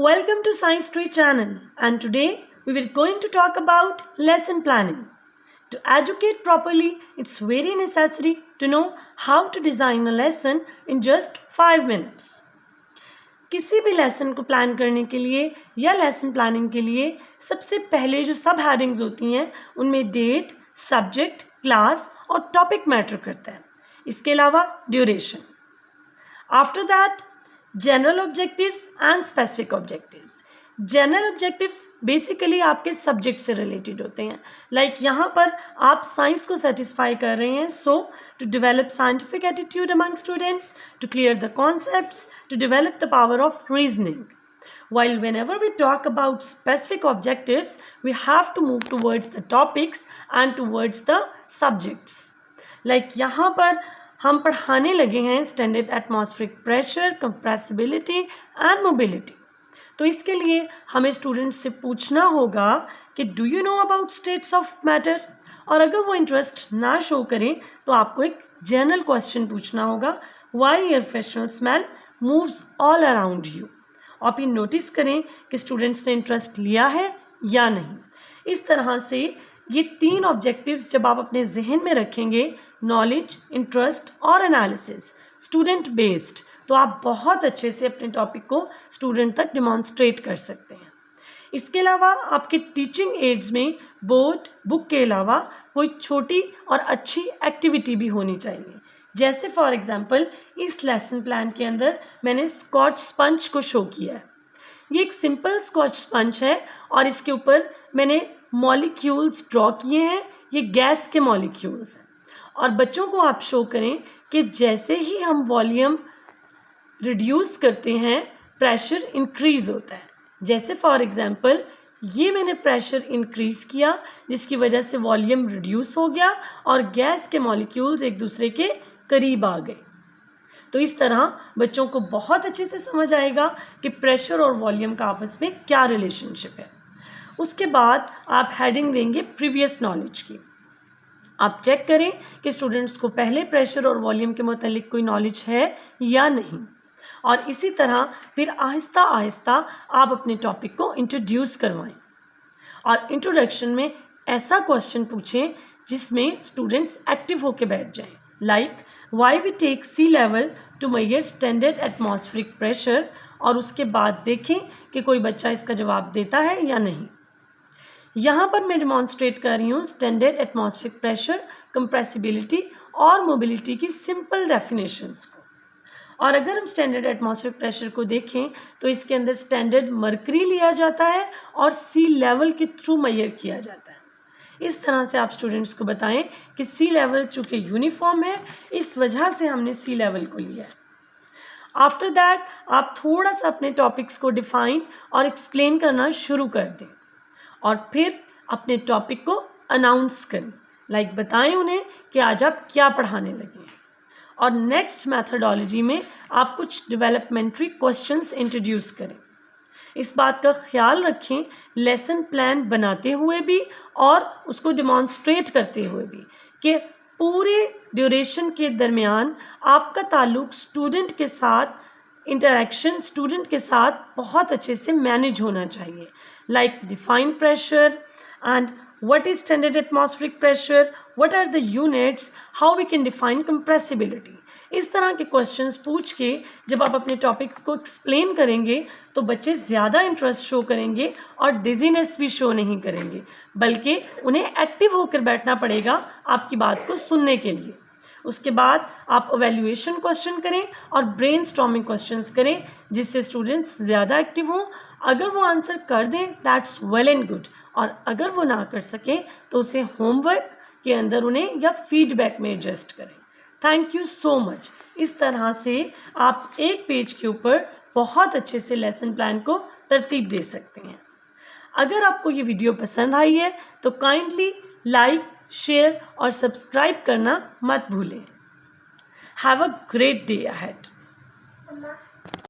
Welcome to Science Tree channel, and today we will going to talk about lesson planning. To educate properly, it's very necessary to know how to design a lesson in just 5 minutes. किसी भी lesson को plan करने के लिए या lesson planning के लिए सबसे पहले जो सब हेडिंग्स होती हैं उनमें डेट, सब्जेक्ट, क्लास और टॉपिक मैटर करता है. इसके अलावा duration. After that general objectives and specific objectives. General objectives basically आपके सब्जेक्ट से रिलेटेड होते हैं. लाइक यहाँ पर आप साइंस को सेटिस्फाई कर रहे हैं, so to develop scientific attitude among students, to clear the concepts, to develop the power of reasoning. While whenever we talk about specific objectives, we have to move towards the topics and towards the subjects. Like यहाँ पर हम पढ़ाने लगे हैं standard atmospheric pressure, compressibility and mobility. तो इसके लिए हमें स्टूडेंट्स से पूछना होगा कि do you know about states of matter. और अगर वो इंटरेस्ट ना शो करें तो आपको एक जनरल क्वेश्चन पूछना होगा, why air freshener smell moves all around you. आप ये नोटिस करें कि स्टूडेंट्स ने इंटरेस्ट लिया है या नहीं. इस तरह से ये 3 ऑब्जेक्टिव्स जब आप अपने जहन में रखेंगे, नॉलेज, इंटरेस्ट और एनालिसिस, स्टूडेंट बेस्ड, तो आप बहुत अच्छे से अपने टॉपिक को स्टूडेंट तक डिमॉन्स्ट्रेट कर सकते हैं. इसके अलावा आपके टीचिंग एड्स में बोर्ड बुक के अलावा कोई छोटी और अच्छी एक्टिविटी भी होनी चाहिए. जैसे फॉर एग्जांपल इस लेसन प्लान के अंदर मैंने स्कॉच स्पंज को शो किया है. ये एक सिंपल स्कॉच स्पंज है और इसके ऊपर मैंने मॉलिक्यूल्स ड्रॉ किए हैं. ये गैस के मॉलिक्यूल्स हैं और बच्चों को आप शो करें कि जैसे ही हम वॉल्यूम रिड्यूस करते हैं प्रेशर इंक्रीज होता है. जैसे फॉर एग्जांपल ये मैंने प्रेशर इंक्रीज किया जिसकी वजह से वॉल्यूम रिड्यूस हो गया और गैस के मॉलिक्यूल्स एक दूसरे के करीब आ गए. तो इस तरह बच्चों को बहुत अच्छे से समझ आएगा कि प्रेशर और वॉल्यूम का आपस में क्या रिलेशनशिप है. उसके बाद आप हेडिंग देंगे प्रीवियस नॉलेज की. आप चेक करें कि स्टूडेंट्स को पहले प्रेशर और वॉल्यूम के मुतालिक कोई नॉलेज है या नहीं. और इसी तरह फिर आहिस्ता आहिस्ता आप अपने टॉपिक को इंट्रोड्यूस करवाएं और इंट्रोडक्शन में ऐसा क्वेश्चन पूछें जिसमें स्टूडेंट्स एक्टिव होकर बैठ जाएं. Like why we take sea level to measure standard atmospheric pressure. और उसके बाद देखें कि कोई बच्चा इसका जवाब देता है या नहीं. यहाँ पर मैं डिमॉन्स्ट्रेट कर रही हूँ स्टैंडर्ड एटमॉस्फेरिक प्रेशर, कंप्रेसिबिलिटी और मोबिलिटी की सिंपल डेफिनेशंस को. और अगर हम स्टैंडर्ड एटमॉस्फेरिक प्रेशर को देखें तो इसके अंदर स्टैंडर्ड मर्करी लिया जाता है और सी लेवल के थ्रू मेजर किया जाता है. इस तरह से आप स्टूडेंट्स को बताएं कि सी लेवल चूँकि यूनिफॉर्म है इस वजह से हमने सी लेवल को लिया है. आफ्टर दैट आप थोड़ा सा अपने टॉपिक्स को डिफाइन और एक्सप्लेन करना शुरू कर दें और फिर अपने टॉपिक को अनाउंस करें. लाइक बताएं उन्हें कि आज आप क्या पढ़ाने लगे हैं. और नेक्स्ट मैथडोलॉजी में आप कुछ डेवलपमेंट्री क्वेश्चंस इंट्रोड्यूस करें. इस बात का ख्याल रखें लेसन प्लान बनाते हुए भी और उसको डिमॉन्स्ट्रेट करते हुए भी कि पूरे ड्यूरेशन के दरमियान आपका ताल्लुक स्टूडेंट के साथ इंटरेक्शन स्टूडेंट के साथ बहुत अच्छे से मैनेज होना चाहिए. Like define pressure and what is standard atmospheric pressure, what are the units, how we can define compressibility. इस तरह के क्वेश्चंस पूछ के जब आप अपने टॉपिक को एक्सप्लेन करेंगे तो बच्चे ज़्यादा इंटरेस्ट शो करेंगे और डिजीनेस भी शो नहीं करेंगे, बल्कि उन्हें एक्टिव होकर बैठना पड़ेगा आपकी बात को सुनने के लिए. उसके बाद आप एवेल्यूएशन क्वेश्चन करें और ब्रेन स्टॉर्मिंग क्वेश्चंस करें जिससे स्टूडेंट्स ज़्यादा एक्टिव हों. अगर वो आंसर कर दें दैट्स वेल एंड गुड, और अगर वो ना कर सकें तो उसे होमवर्क के अंदर उन्हें या फीडबैक में एडजस्ट करें. Thank you so much. इस तरह से आप एक पेज के ऊपर बहुत अच्छे से लेसन प्लान को तरतीब दे सकते हैं. अगर आपको ये वीडियो पसंद आई है तो काइंडली लाइक, शेयर और सब्सक्राइब करना मत भूलें. Have a great day ahead.